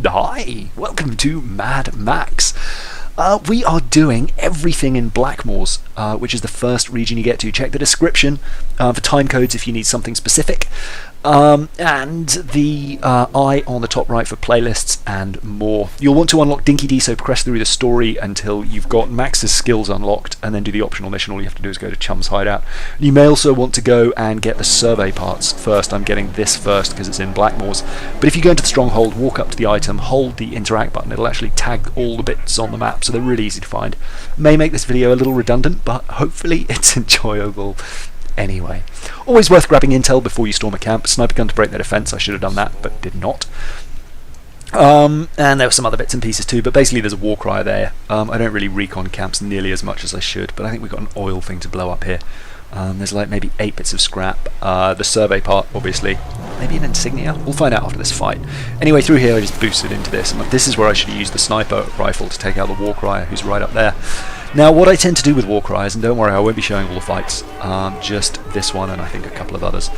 Hi, welcome to Mad Max. We are doing everything in Blackmaws, which is the first region you get to. Check the description for timecodes if you need something specific, and the eye on the top right for playlists and more. You'll want to unlock Dinky D, so progress through the story until you've got Max's skills unlocked, and then do the optional mission. All you have to do is go to Chum's hideout. You may also want to go and get the survey parts first. I'm getting this first because it's in Blackmaws. But if you go into the stronghold, walk up to the item, hold the interact button, it'll actually tag all the bits on the map, so they're really easy to find. May make this video a little redundant, but hopefully it's enjoyable anyway. Always worth grabbing intel before you storm a camp. Sniper gun to break their defense. I should have done that, but did not. And there were some other bits and pieces too, but basically there's a war crier there. I don't really recon camps nearly as much as I should, but I think we've got an oil thing to blow up here. There's like maybe 8 bits of scrap. The survey part, obviously. Maybe an insignia? We'll find out after this fight. Anyway, through here I just boosted into this. And this is where I should have used the sniper rifle to take out the war crier, who's right up there. Now, what I tend to do with war criers, and don't worry, I won't be showing all the fights, just this one and I think a couple of others.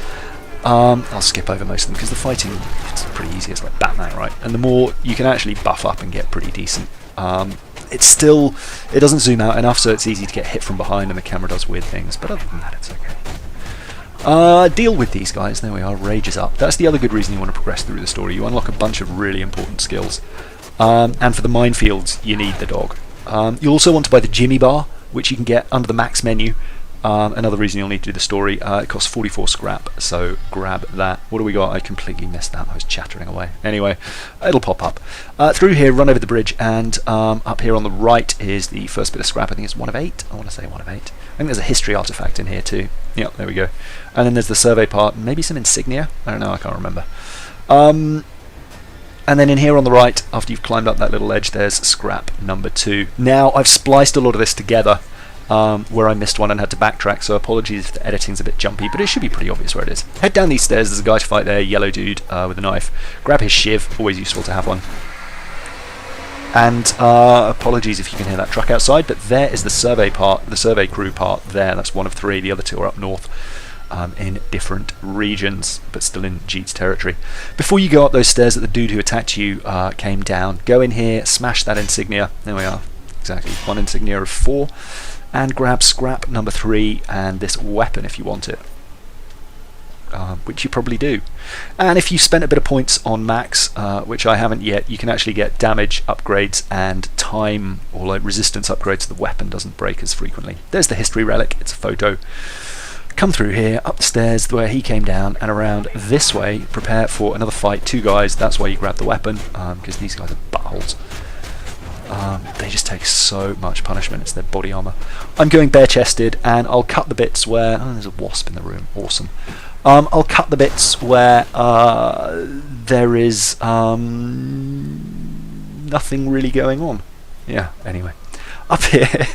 I'll skip over most of them because the fighting, it's pretty easy. It's like Batman, right? And the more you can actually buff up and get pretty decent. It doesn't zoom out enough, so it's easy to get hit from behind and the camera does weird things, but other than that it's okay. Deal with these guys. There we are, rage is up. That's the other good reason you want to progress through the story. You unlock a bunch of really important skills, and for the minefields you need the dog. You'll also want to buy the Jimmy bar, which you can get under the max menu. Another reason you'll need to do the story. It costs 44 scrap, so grab that. What do we got? I completely missed that. I was chattering away. Anyway, it'll pop up. Through here, run over the bridge, and up here on the right is the first bit of scrap. I think it's 1 of 8. I want to say 1 of 8. I think there's a history artifact in here too. Yep, there we go. And then there's the survey part, maybe some insignia. I don't know, I can't remember. And then in here on the right, after you've climbed up that little edge, there's scrap number 2. Now, I've spliced a lot of this together, where I missed one and had to backtrack, so apologies if the editing's a bit jumpy, but it should be pretty obvious where it is. Head down these stairs, there's a guy to fight there, yellow dude with a knife. Grab his shiv, always useful to have one. And apologies if you can hear that truck outside, but there is the survey part, the survey crew part there. That's 1 of 3, the other 2 are up north. In different regions, but still in Jeet's territory. Before you go up those stairs that the dude who attacked you came down, go in here, smash that insignia. There we are, exactly, 1 insignia of 4, and grab scrap number 3 and this weapon if you want it, which you probably do. And if you spent a bit of points on max, which I haven't yet, you can actually get damage upgrades and time or like resistance upgrades so the weapon doesn't break as frequently. There's the history relic, it's a photo. Come through here, up the stairs where he came down, and around this way, prepare for another fight. 2 guys, that's why you grab the weapon, because these guys are buttholes. They just take so much punishment, it's their body armour. I'm going bare-chested, and I'll cut the bits where... Oh, there's a wasp in the room, awesome. I'll cut the bits where there is nothing really going on. Yeah, anyway. Up here,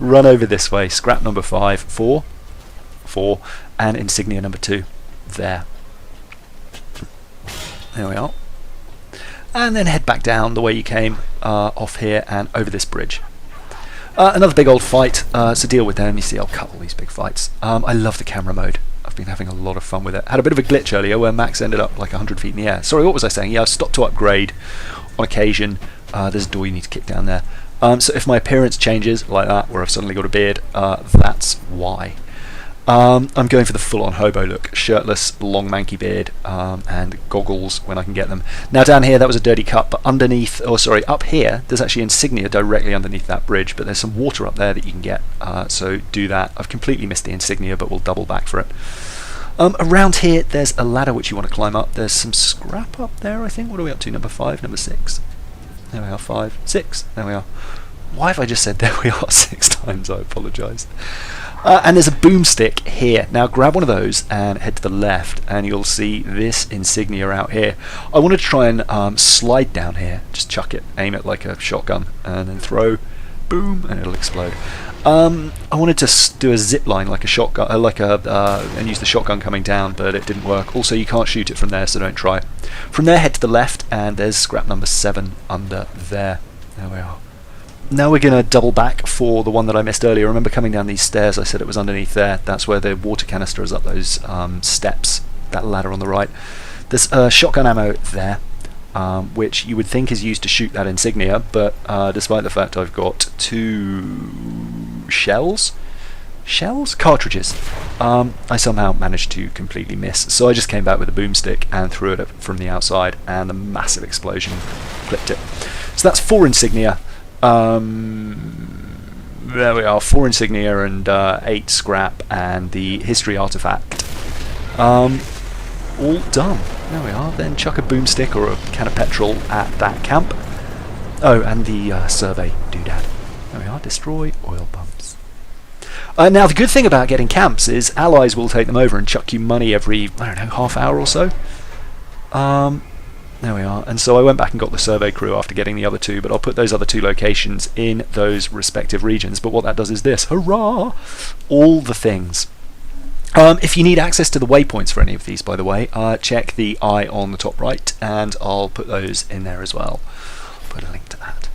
run over this way, scrap number 5, 4, and insignia number 2 there we are, and then head back down the way you came, off here and over this bridge. Another big old fight, so deal with them. You see, I'll cut all these big fights. I love the camera mode. I've been having a lot of fun with it. Had a bit of a glitch earlier where Max ended up like 100 feet in the air. Sorry, what was I saying? Yeah, I stopped to upgrade on occasion. There's a door you need to kick down there. So if my appearance changes like that, where I've suddenly got a beard, that's why. I'm going for the full-on hobo look, shirtless, long manky beard, and goggles when I can get them. Now down here that was a dirty cut, but underneath, oh sorry, up here there's actually insignia directly underneath that bridge, but there's some water up there that you can get, so do that. I've completely missed the insignia, but we'll double back for it. Around here there's a ladder which you want to climb up. There's some scrap up there, I think. What are we up to? Number 5, number 6. There we are, 5, 6, there we are. Why have I just said there we are 6 times? I apologise. And there's a boomstick here. Now grab one of those and head to the left and you'll see this insignia out here. I wanted to try and slide down here, just chuck it, aim it like a shotgun and then throw, boom, and it'll explode. I wanted to do a zip line like a shotgun, and use the shotgun coming down, but it didn't work. Also, you can't shoot it from there, so don't try. From there, head to the left, and there's scrap number 7 under there. There we are. Now we're going to double back for the one that I missed earlier. Remember coming down these stairs, I said it was underneath there. That's where the water canister is, up those steps, that ladder on the right. There's shotgun ammo there. which you would think is used to shoot that insignia, but despite the fact I've got 2 cartridges, I somehow managed to completely miss. So I just came back with a boomstick and threw it from the outside, and a massive explosion clipped it. So that's 4 insignia. There we are, 4 insignia and 8 scrap and the history artifact. All done. There we are. Then chuck a boomstick or a can of petrol at that camp. Oh, and the survey doodad. There we are. Destroy oil pumps. Now, the good thing about getting camps is allies will take them over and chuck you money every, I don't know, half hour or so. There we are. And so I went back and got the survey crew after getting the other 2, but I'll put those other 2 locations in those respective regions. But what that does is this. Hurrah! All the things. If you need access to the waypoints for any of these, by the way, check the eye on the top right, and I'll put those in there as well. Put a link to that.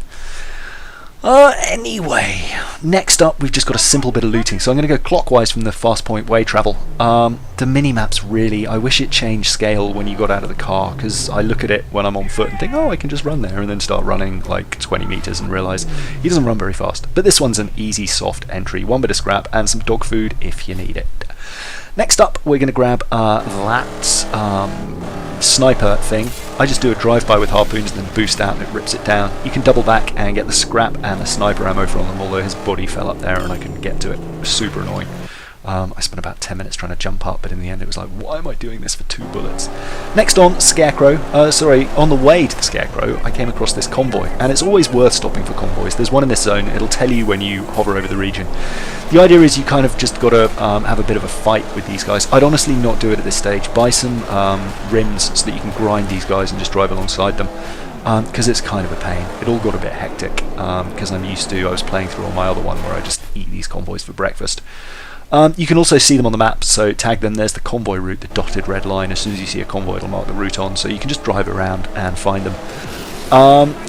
Anyway, next up we've just got a simple bit of looting, so I'm going to go clockwise from the fast point way travel. The mini-maps really, I wish it changed scale when you got out of the car, because I look at it when I'm on foot and think, oh, I can just run there, and then start running like 20 meters and realise he doesn't run very fast. But this one's an easy, soft entry, 1 bit of scrap and some dog food if you need it. Next up, we're going to grab that sniper thing. I just do a drive-by with harpoons and then boost out and it rips it down. You can double back and get the scrap and the sniper ammo from them, although his body fell up there and I couldn't get to it. It was super annoying. I spent about 10 minutes trying to jump up, but in the end it was like, why am I doing this for 2 bullets? Next on, Scarecrow. On the way to the Scarecrow, I came across this convoy, and it's always worth stopping for convoys. There's one in this zone. It'll tell you when you hover over the region. The idea is you kind of just got to have a bit of a fight with these guys. I'd honestly not do it at this stage. Buy some rims so that you can grind these guys and just drive alongside them, because it's kind of a pain. It all got a bit hectic, because I was playing through on my other one where I just eat these convoys for breakfast. You can also see them on the map, so tag them. There's the convoy route, the dotted red line. As soon as you see a convoy, it'll mark the route on, so you can just drive around and find them.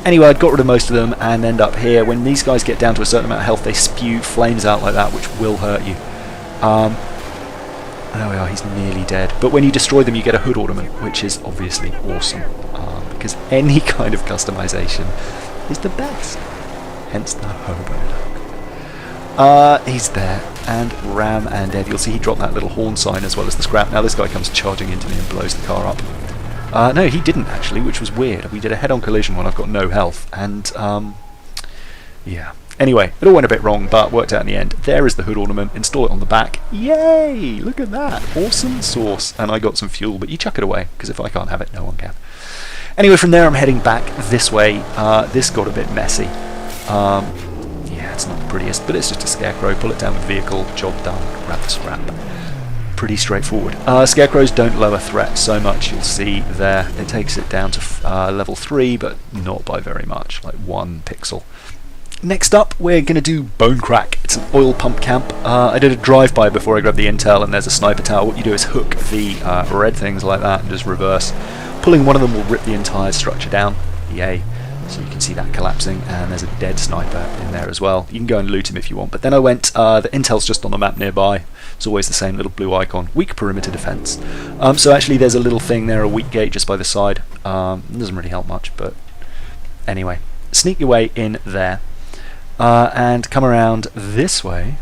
Anyway, I'd got rid of most of them and end up here. When these guys get down to a certain amount of health, they spew flames out like that, which will hurt you. There we are, he's nearly dead. But when you destroy them, you get a hood ornament, which is obviously awesome, because any kind of customization is the best. Hence the hobo look. He's there, and ram and dead. You'll see he dropped that little horn sign as well as the scrap. Now this guy comes charging into me and blows the car up. No, he didn't actually, which was weird. We did a head-on collision when I've got no health, and yeah. Anyway, it all went a bit wrong, but worked out in the end. There is the hood ornament. Install it on the back. Yay! Look at that. Awesome sauce. And I got some fuel, but you chuck it away, because if I can't have it, no one can. Anyway, from there I'm heading back this way. This got a bit messy. Yeah, it's not the prettiest, but it's just a Scarecrow. Pull it down with vehicle, job done, grab the scrap. Pretty straightforward. Scarecrows don't lower threat so much, you'll see there. It takes it down to level 3, but not by very much, like 1 pixel. Next up, we're going to do Bonecrack. It's an oil pump camp. I did a drive-by before I grabbed the intel, and there's a sniper tower. What you do is hook the red things like that and just reverse. Pulling one of them will rip the entire structure down. Yay. So you can see that collapsing, and there's a dead sniper in there as well. You can go and loot him if you want. But then I went, the intel's just on the map nearby. It's always the same little blue icon. Weak perimeter defense. So actually there's a little thing there, a weak gate just by the side. It doesn't really help much, but anyway. Sneak your way in there. And come around this way.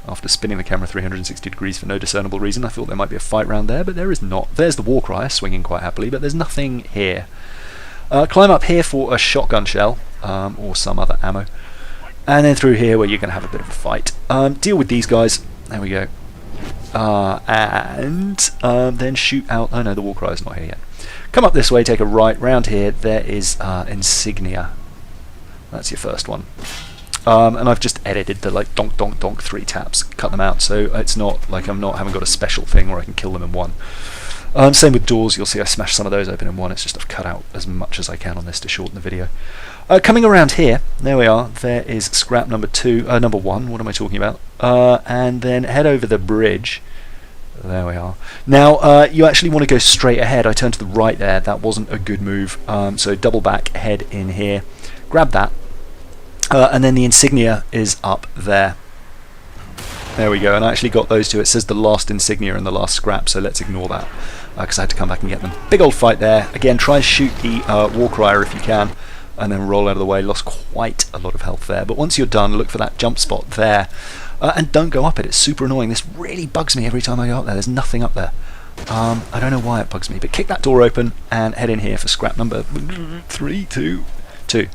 After spinning the camera 360 degrees for no discernible reason, I thought there might be a fight round there, but there is not. There's the war crier swinging quite happily, but there's nothing here. Climb up here for a shotgun shell, or some other ammo, and then through here where you're going to have a bit of a fight. Deal with these guys. There we go. And then shoot out. Oh no, the war crier's not here yet. Come up this way, take a right. Round here, there is Insignia. That's your first one. And I've just edited the like donk donk donk 3 taps, cut them out, so it's not like haven't got a special thing where I can kill them in one. Same with doors. You'll see I smashed some of those open in one. It's just I've cut out as much as I can on this to shorten the video. Coming around here, there we are. There is scrap number 1. What am I talking about? And then head over the bridge. There we are. Now you actually want to go straight ahead. I turned to the right there. That wasn't a good move. So double back, head in here, grab that. And then the insignia is up there. There we go, and I actually got those two. It says the last insignia and the last scrap, so let's ignore that. because I had to come back and get them. Big old fight there. Again, try and shoot the Warcrier if you can, and then roll out of the way. Lost quite a lot of health there, but once you're done, look for that jump spot there, and don't go up it. It's super annoying. This really bugs me every time I go up there. There's nothing up there. I don't know why it bugs me, but kick that door open and head in here for scrap number 3, 2, 2.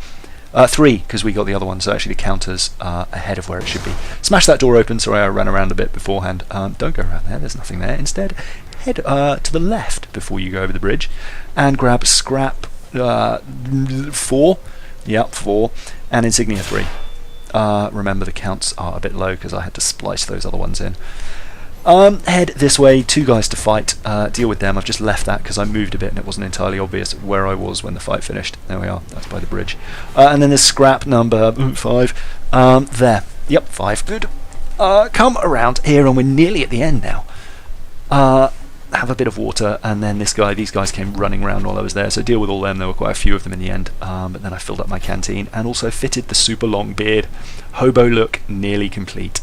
3, because we got the other one, so actually the counter's ahead of where it should be. Smash that door open. Sorry, I ran around a bit beforehand. Don't go around there, there's nothing there. Instead, head to the left before you go over the bridge and grab scrap 4. Yep, 4. And insignia 3. Remember, the counts are a bit low because I had to splice those other ones in. Head this way, 2 guys to fight, deal with them. I've just left that because I moved a bit and it wasn't entirely obvious where I was when the fight finished. There we are, that's by the bridge. And then there's scrap number 5, there. Yep, 5, good. Come around here and we're nearly at the end now. Have a bit of water, and then these guys came running around while I was there, so deal with all them. There were quite a few of them in the end, but then I filled up my canteen and also fitted the super long beard. Hobo look nearly complete.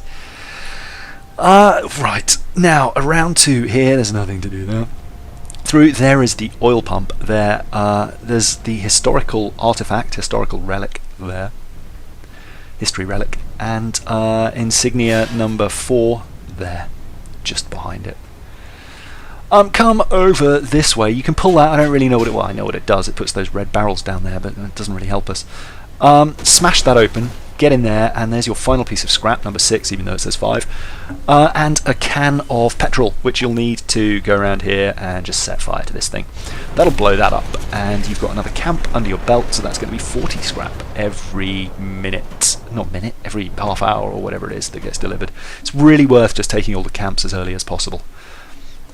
Right, now around to here, there's nothing to do there. Through there is the oil pump there, there's the historical artifact, historical relic there, history relic, and insignia number 4 there, just behind it. Come over this way. You can pull that. I don't really know what it... Well, I know what it does. It puts those red barrels down there, but it doesn't really help us. Smash that open. Get in there, and there's your final piece of scrap, number 6, even though it says 5. And a can of petrol, which you'll need to go around here and just set fire to this thing. That'll blow that up, and you've got another camp under your belt, so that's going to be 40 scrap every minute. Not minute, every half hour or whatever it is that gets delivered. It's really worth just taking all the camps as early as possible.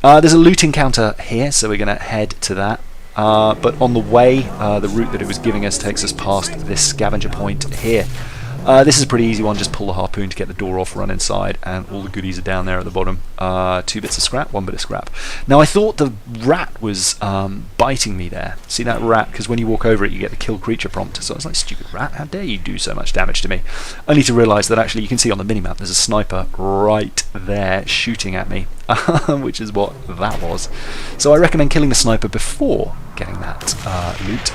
There's a loot encounter here, so we're going to head to that. But on the way, the route that it was giving us takes us past this scavenger point here. This is a pretty easy one. Just pull the harpoon to get the door off, run inside, and all the goodies are down there at the bottom. 2 bits of scrap, 1 bit of scrap. Now, I thought the rat was biting me there. See that rat? Because when you walk over it, you get the kill creature prompt. So I was like, stupid rat, how dare you do so much damage to me? Only to realise that actually you can see on the minimap there's a sniper right there shooting at me, which is what that was. So I recommend killing the sniper before getting that loot.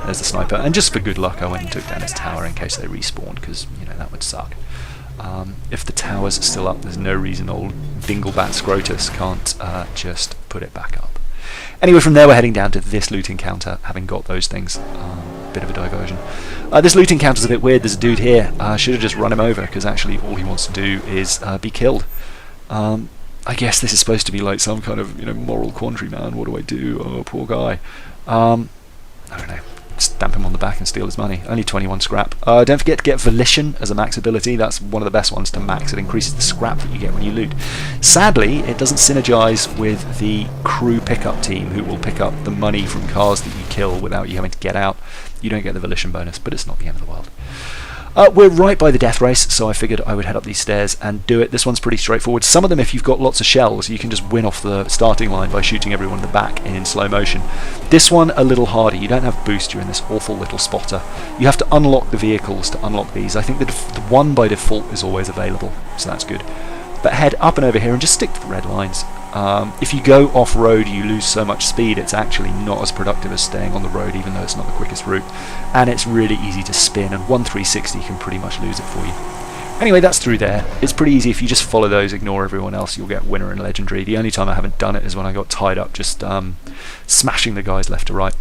There's the sniper, and just for good luck I went and took down his tower in case they respawned, because, you know, that would suck. If the tower's still up, there's no reason old Dinglebat Scrotus can't just put it back up. Anyway, from there we're heading down to this loot encounter, having got those things. Bit of a diversion. This loot encounter's a bit weird. There's a dude here. I should have just run him over, because actually all he wants to do is be killed. I guess this is supposed to be like some kind of, you know, moral quandary, man. What do I do? Oh, poor guy. I don't know. Stamp him on the back and steal his money. Only 21 scrap. Don't forget to get Volition as a max ability. That's one of the best ones to max. It increases the scrap that you get when you loot. Sadly, it doesn't synergize with the crew pickup team, who will pick up the money from cars that you kill without you having to get out. You don't get the Volition bonus, but it's not the end of the world. We're right by the Deathrace, so I figured I would head up these stairs and do it. This one's pretty straightforward. Some of them, if you've got lots of shells, you can just win off the starting line by shooting everyone in the back in slow motion. This one, a little harder. You don't have boost, you're in this awful little spotter. You have to unlock the vehicles to unlock these. I think the one by default is always available, so that's good. But head up and over here and just stick to the red lines. If you go off-road, you lose so much speed, it's actually not as productive as staying on the road, even though it's not the quickest route. And it's really easy to spin, and 1 360 can pretty much lose it for you. Anyway, that's through there. It's pretty easy. If you just follow those, ignore everyone else, you'll get winner and legendary. The only time I haven't done it is when I got tied up just smashing the guys left to right.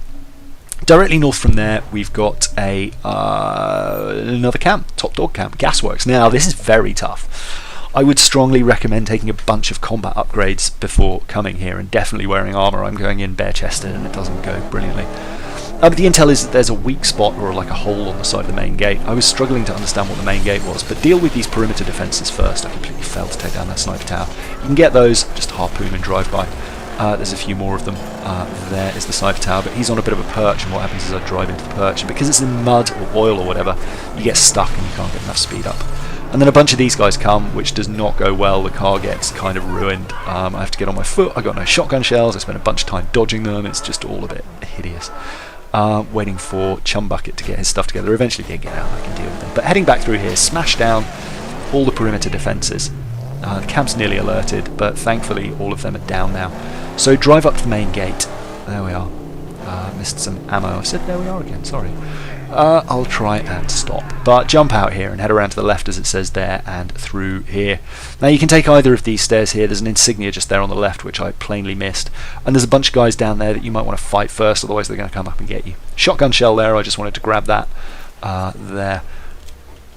Directly north from there, we've got another camp, Top Dog Camp, Gasworks. Now, this is very tough. I would strongly recommend taking a bunch of combat upgrades before coming here, and definitely wearing armour. I'm going in bare-chested and it doesn't go brilliantly. But the intel is that there's a weak spot, or like a hole on the side of the main gate. I was struggling to understand what the main gate was, but deal with these perimeter defences first. I completely failed to take down that sniper tower. You can get those, just harpoon and drive by. There's a few more of them. There is the sniper tower, but he's on a bit of a perch, and what happens is I drive into the perch, and because it's in mud or oil or whatever, you get stuck and you can't get enough speed up. And then a bunch of these guys come, which does not go well. The car gets kind of ruined. I have to get on my foot. I got no shotgun shells. I spent a bunch of time dodging them. It's just all a bit hideous. Waiting for Chumbucket to get his stuff together. Eventually they get out, I can deal with them. But heading back through here, smash down all the perimeter defences. The camp's nearly alerted, but thankfully all of them are down now. So drive up to the main gate. There we are. Missed some ammo. I said there we are again, sorry. I'll try and stop. But jump out here and head around to the left as it says there and through here. Now you can take either of these stairs here. There's an insignia just there on the left which I plainly missed. And there's a bunch of guys down there that you might want to fight first, otherwise they're going to come up and get you. Shotgun shell there, I just wanted to grab that. There.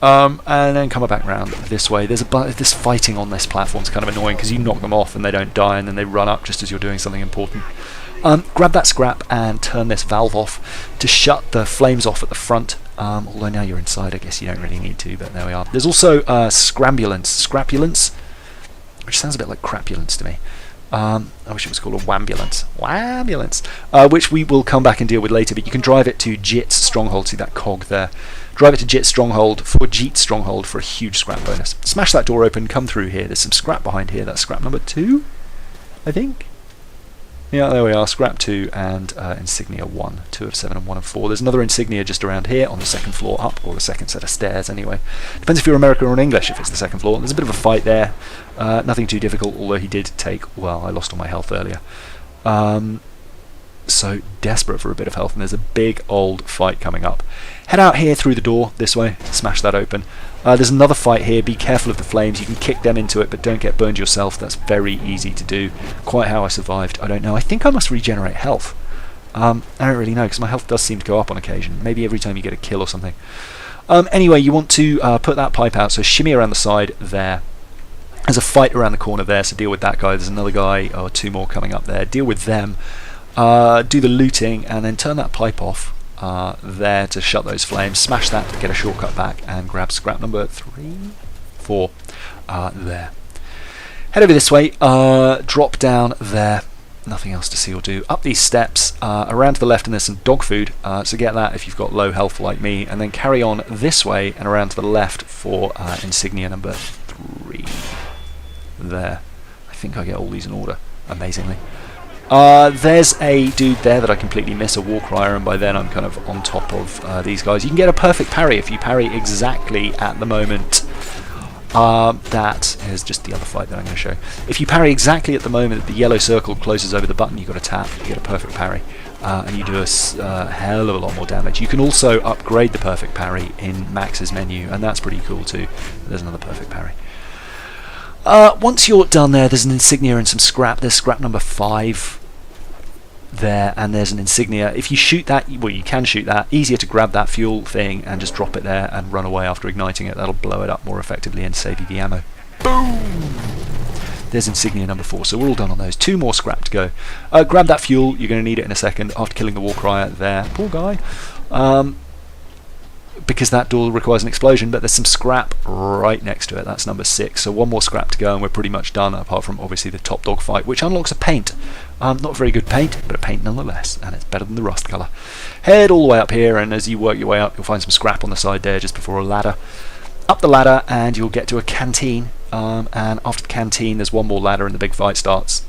And then come back round this way. There's this fighting on this platform's kind of annoying because you knock them off and they don't die and then they run up just as you're doing something important. Grab that scrap and turn this valve off to shut the flames off at the front. Although now you're inside, I guess you don't really need to, but there we are. There's also Scrapulance, which sounds a bit like crapulence to me. I wish it was called a wambulance, which we will come back and deal with later, but you can drive it to Jeet's stronghold. See that cog there? Drive it to Jeet's stronghold for a huge scrap bonus. Smash that door open, come through here. There's some scrap behind here. That's scrap number 2, I think. Yeah, there we are, scrap 2 and insignia 1. 2 of 7 and 1 of 4. There's another insignia just around here on the second floor up, or the second set of stairs anyway. Depends if you're American or in English if it's the second floor. There's a bit of a fight there. Nothing too difficult, although he did take, well, I lost all my health earlier. So desperate for a bit of health, and there's a big old fight coming up. Head out here through the door, this way, smash that open. There's another fight here, be careful of the flames, you can kick them into it but don't get burned yourself, that's very easy to do. Quite how I survived, I don't know. I think I must regenerate health. I don't really know because my health does seem to go up on occasion, maybe every time you get a kill or something. Anyway, you want to put that pipe out, so shimmy around the side there. There's a fight around the corner there, so deal with that guy. There's another guy, or 2 more coming up there, deal with them. Do the looting and then turn that pipe off there to shut those flames. Smash that to get a shortcut back and grab scrap number 4 there. Head over this way, drop down there. Nothing else to see or do. Up these steps, around to the left, and there's some dog food, so get that if you've got low health like me, and then carry on this way and around to the left for insignia number 3 there. I think I get all these in order, amazingly. There's a dude there that I completely miss, a Warcrier, and by then I'm kind of on top of these guys. You can get a perfect parry if you parry exactly at the moment. That is just the other fight that I'm going to show. If you parry exactly at the moment that the yellow circle closes over the button, you've got to tap, you get a perfect parry, and you do a hell of a lot more damage. You can also upgrade the perfect parry in Max's menu, and that's pretty cool too. There's another perfect parry. Once you're done there, there's an insignia and some scrap. There's scrap number 5 there, and there's an insignia. If you shoot that, well, you can shoot that. Easier to grab that fuel thing and just drop it there and run away after igniting it. That'll blow it up more effectively and save you the ammo. Boom! There's insignia number 4, so we're all done on those. 2 more scrap to go. Grab that fuel, you're going to need it in a second after killing the Warcrier there. Poor guy. Because that door requires an explosion, but there's some scrap right next to it. That's number 6, so 1 more scrap to go and we're pretty much done, apart from obviously the top dog fight, which unlocks a paint. Not very good paint, but a paint nonetheless, and it's better than the rust colour. Head all the way up here, and as you work your way up, you'll find some scrap on the side there just before a ladder. Up the ladder and you'll get to a canteen, and after the canteen there's 1 more ladder and the big fight starts.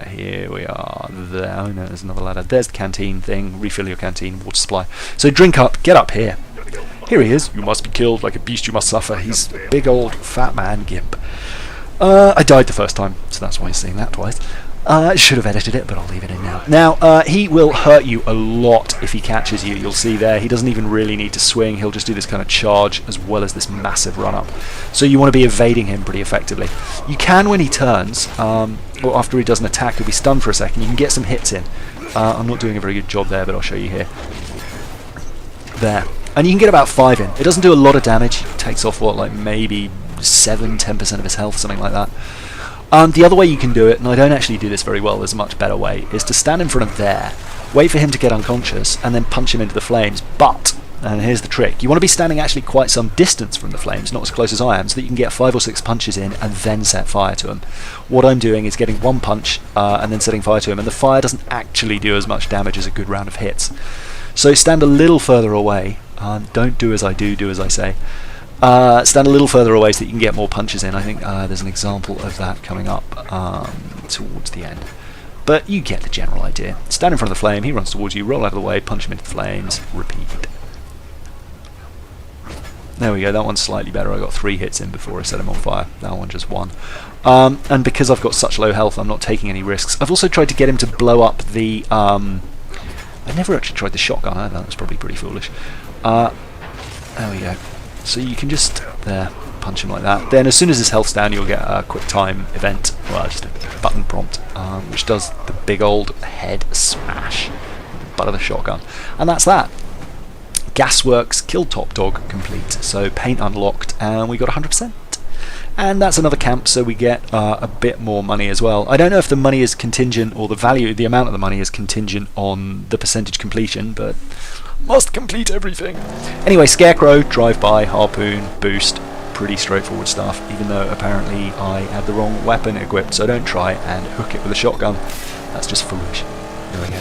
Here we are. There. Oh no, there's another ladder. There's the canteen thing. Refill your canteen, water supply. So drink up, get up here. Here he is. You must be killed, like a beast you must suffer. He's a big old fat man gimp. I died the first time, so that's why he's saying that twice. I should have edited it, but I'll leave it in now. Now, he will hurt you a lot if he catches you. You'll see there, he doesn't even really need to swing. He'll just do this kind of charge as well as this massive run-up. So you want to be evading him pretty effectively. You can when he turns, or after he does an attack, he'll be stunned for a second. You can get some hits in. I'm not doing a very good job there, but I'll show you here. There. And you can get about 5 in. It doesn't do a lot of damage. It takes off, what, like maybe 7-10% of his health, something like that. The other way you can do it, and I don't actually do this very well, there's a much better way, is to stand in front of there, wait for him to get unconscious, and then punch him into the flames. But, and here's the trick, you want to be standing actually quite some distance from the flames, not as close as I am, so that you can get 5 or 6 punches in and then set fire to him. What I'm doing is getting 1 punch and then setting fire to him, and the fire doesn't actually do as much damage as a good round of hits. So stand a little further away, don't do as I do, do as I say. Stand a little further away so that you can get more punches in. I think there's an example of that coming up towards the end. But you get the general idea. Stand in front of the flame, he runs towards you, roll out of the way, punch him into the flames, repeat. There we go, that one's slightly better. I got 3 hits in before I set him on fire. That one just 1. And because I've got such low health, I'm not taking any risks. I've also tried to get him to blow up the... I never actually tried the shotgun either. That was probably pretty foolish. There we go. So you can just, there, punch him like that. Then as soon as his health's down, you'll get a quick time event. Well, just a button prompt, which does the big old head smash with the butt of the shotgun. And that's that. Gasworks, kill top dog complete. So paint unlocked, and we got 100%. And that's another camp, so we get a bit more money as well. I don't know if the money is contingent, or the amount of the money is contingent on the percentage completion, but must complete everything. Anyway, Scarecrow, drive-by, harpoon, boost, pretty straightforward stuff, even though apparently I had the wrong weapon equipped, so don't try and hook it with a shotgun. That's just foolish. There we go.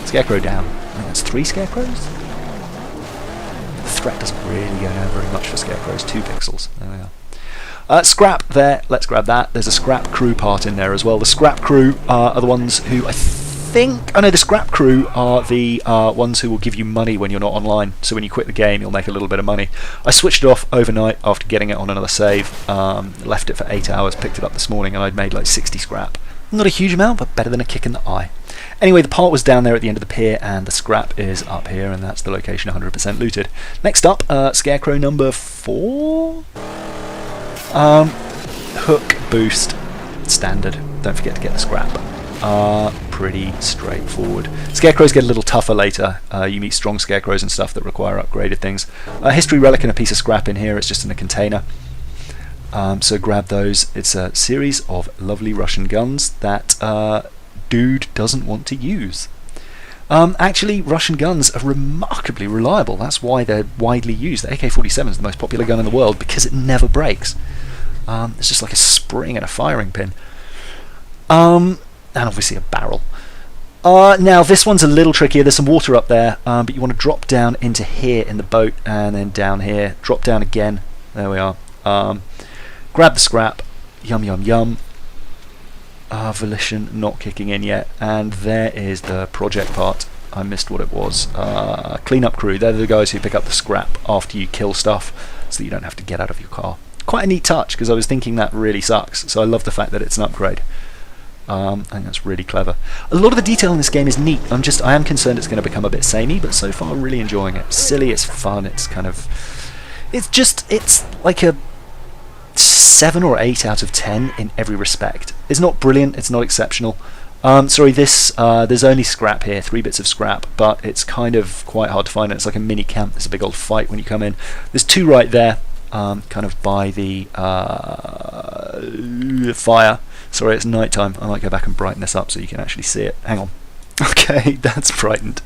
Scarecrow down. I think that's 3 Scarecrows? The threat doesn't really go down very much for Scarecrows. 2 pixels. There we are. Scrap there. Let's grab that. There's a scrap crew part in there as well. The scrap crew are the ones who I think... Oh no, the scrap crew are the ones who will give you money when you're not online. So when you quit the game, you'll make a little bit of money. I switched it off overnight after getting it on another save. Left it for 8 hours, picked it up this morning, and I'd made like 60 scrap. Not a huge amount, but better than a kick in the eye. Anyway, the part was down there at the end of the pier, and the scrap is up here, and that's the location 100% looted. Next up, Scarecrow number 4? Hook, boost, standard. Don't forget to get the scrap. Pretty straightforward. Scarecrows get a little tougher later. You meet strong Scarecrows and stuff that require upgraded things. History relic and a piece of scrap in here. It's just in a container. So grab those. It's a series of lovely Russian guns that dude doesn't want to use. Actually, Russian guns are remarkably reliable. That's why they're widely used. The AK-47 is the most popular gun in the world because it never breaks. It's just like a spring and a firing pin. And obviously a barrel. Now, this one's a little trickier. There's some water up there, but you want to drop down into here in the boat, and then down here. Drop down again. There we are. Grab the scrap. Yum, yum, yum. Volition not kicking in yet, and there is the project part. I missed what it was. Cleanup crew. They're the guys who pick up the scrap after you kill stuff, so that you don't have to get out of your car. Quite a neat touch, because I was thinking that really sucks, so I love the fact that it's an upgrade. I think that's really clever. A lot of the detail in this game is neat. I am concerned it's going to become a bit samey, but so far really enjoying it. It's silly, it's fun, it's like a 7 or 8 out of 10 in every respect. It's not brilliant, it's not exceptional. Sorry, there's only scrap here, 3 bits of scrap, but it's kind of quite hard to find. It's like a mini camp. There's a big old fight when you come in. There's 2 right there, kind of by the fire. Sorry, it's night time. I might go back and brighten this up so you can actually see it. Hang on. Okay, that's brightened.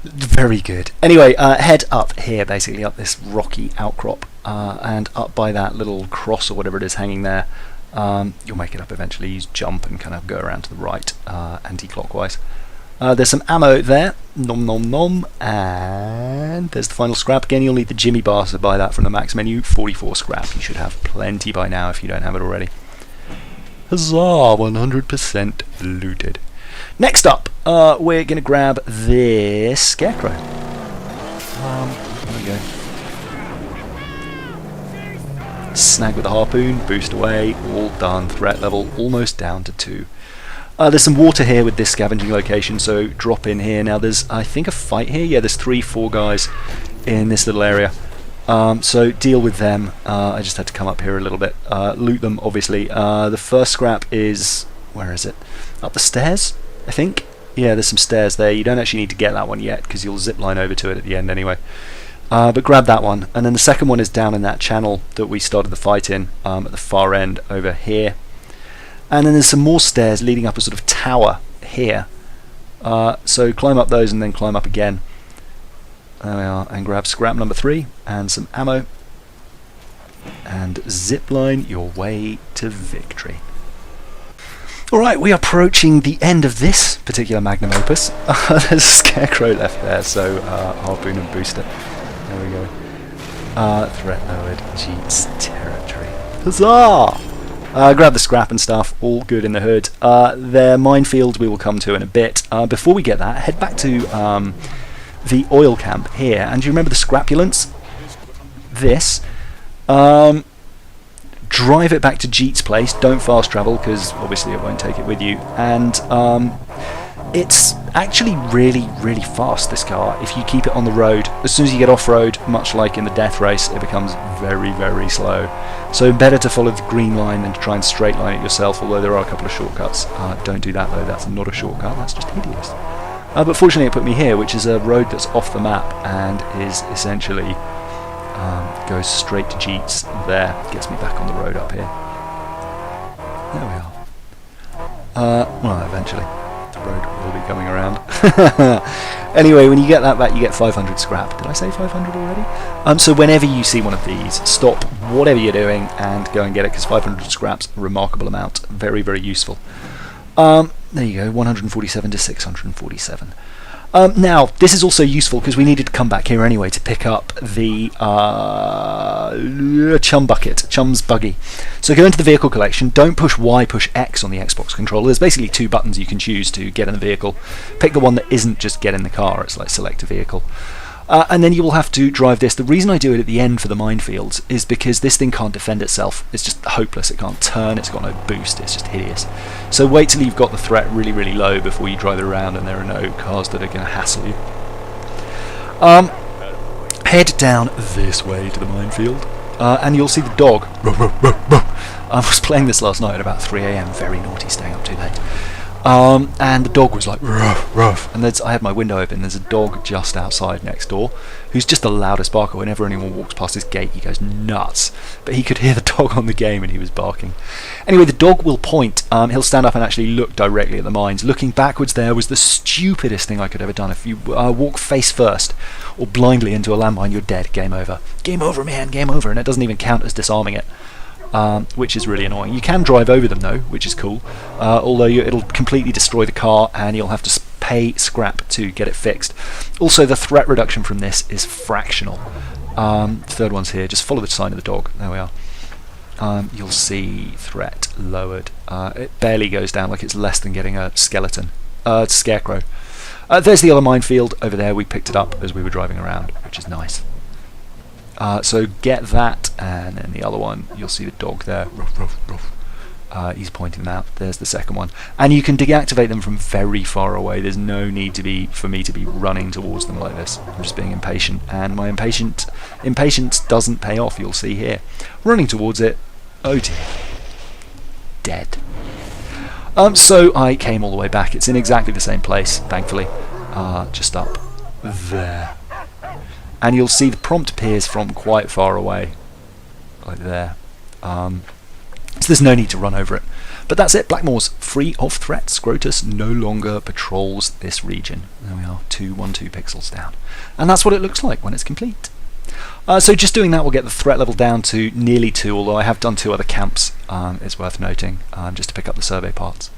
Very good. Anyway, head up here, basically up this rocky outcrop, and up by that little cross or whatever it is hanging there. You'll make it up eventually. Use jump and kind of go around to the right, anti-clockwise. There's some ammo there, nom nom nom, and there's the final scrap. Again, you'll need the Jimmy bar to buy that from the max menu. 44 scrap. You should have plenty by now if you don't have it already. Huzzah! 100% looted. Next up, we're going to grab this Scarecrow. There we go. Snag with the harpoon, boost away, all done. Threat level almost down to 2. There's some water here with this scavenging location, so drop in here. Now there's, I think, a fight here. Yeah, there's 3-4 guys in this little area. So deal with them. I just had to come up here a little bit. Loot them, obviously. The first scrap is... where is it? Up the stairs, I think? Yeah, there's some stairs there. You don't actually need to get that one yet, because you'll zip line over to it at the end anyway. But grab that one. And then the second one is down in that channel that we started the fight in, at the far end over here. And then there's some more stairs leading up a sort of tower here. So climb up those and then climb up again. There we are. And grab scrap number 3 and some ammo. And zipline your way to victory. Alright, we are approaching the end of this particular magnum opus. There's a Scarecrow left there, so harpoon and booster. There we go. Threat lowered. Jeet's territory. Huzzah! Grab the scrap and stuff, all good in the hood. Their minefield we will come to in a bit. Before we get that, head back to the oil camp here. And do you remember the Scrapulance? This. Drive it back to Jeet's place. Don't fast travel because obviously it won't take it with you. And it's actually really, really fast, this car, if you keep it on the road. As soon as you get off-road, much like in the Deathrace, it becomes very, very slow. So better to follow the green line than to try and straight line it yourself, although there are a couple of shortcuts. Don't do that though, that's not a shortcut, that's just hideous. But fortunately it put me here, which is a road that's off the map and is essentially goes straight to Jeet's there, gets me back on the road up here. There we are. Well, eventually. The road will be coming around. Anyway, when you get that back, you get 500 scrap. Did I say 500 already? So whenever you see one of these, stop whatever you're doing and go and get it, because 500 scrap's a remarkable amount. Very, very useful. There you go, 147 to 647. Now, this is also useful because we needed to come back here anyway to pick up the Chumbucket, Chum's buggy. So go into the vehicle collection, don't push Y, push X on the Xbox controller. There's basically two buttons you can choose to get in the vehicle. Pick the one that isn't just get in the car, it's like select a vehicle. And then you will have to drive this. The reason I do it at the end for the Minefields is because this thing can't defend itself. It's just hopeless. It can't turn, it's got no boost, it's just hideous. So wait till you've got the threat really, really low before you drive it around and there are no cars that are going to hassle you. Head down this way to the Minefield and you'll see the dog. I was playing this last night at about 3 AM, very naughty, staying up too late. And the dog was like ruff, ruff, and I had my window open. There's a dog just outside next door who's just the loudest barker. Whenever anyone walks past his gate he goes nuts, but he could hear the dog on the game and he was barking. Anyway, the dog will point. He'll stand up and actually look directly at the mines. Looking backwards there was the stupidest thing I could ever done. If you walk face first or blindly into a landmine, you're dead. Game over. Game over, man, game over. And it doesn't even count as disarming it. Which is really annoying. You can drive over them though, which is cool, although it'll completely destroy the car and you'll have to pay scrap to get it fixed. Also, the threat reduction from this is fractional. Third one's here, just follow the sign of the dog, there we are. You'll see threat lowered. It barely goes down, like it's less than getting a skeleton. Scarecrow. There's the other minefield over there, we picked it up as we were driving around, which is nice. So get that, and then the other one, you'll see the dog there. Ruff, ruff, ruff. He's pointing them out. There's the second one, and you can deactivate them from very far away. There's no need for me to be running towards them like this. I'm just being impatient, and my impatience doesn't pay off. You'll see here, running towards it. Oh dear, dead. So I came all the way back. It's in exactly the same place, thankfully, just up there. And you'll see the prompt appears from quite far away, like there. So there's no need to run over it. But that's it, Blackmaws, free of threat. Scrotus no longer patrols this region. There we are, 212 pixels down. And that's what it looks like when it's complete. So just doing that will get the threat level down to nearly 2, although I have done 2 other camps, it's worth noting, just to pick up the survey parts.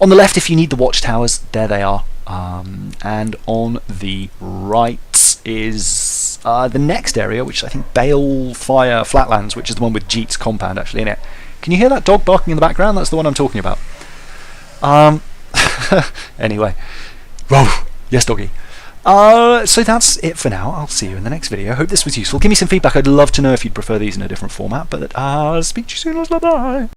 On the left, if you need the watchtowers, there they are. And on the right is the next area, which I think Balefire Flatlands, which is the one with Jeet's compound actually in it. Can you hear that dog barking in the background? That's the one I'm talking about. Anyway. Whoa! Yes, doggy. So that's it for now. I'll see you in the next video. Hope this was useful. Give me some feedback. I'd love to know if you'd prefer these in a different format. But speak to you soon. Bye-bye.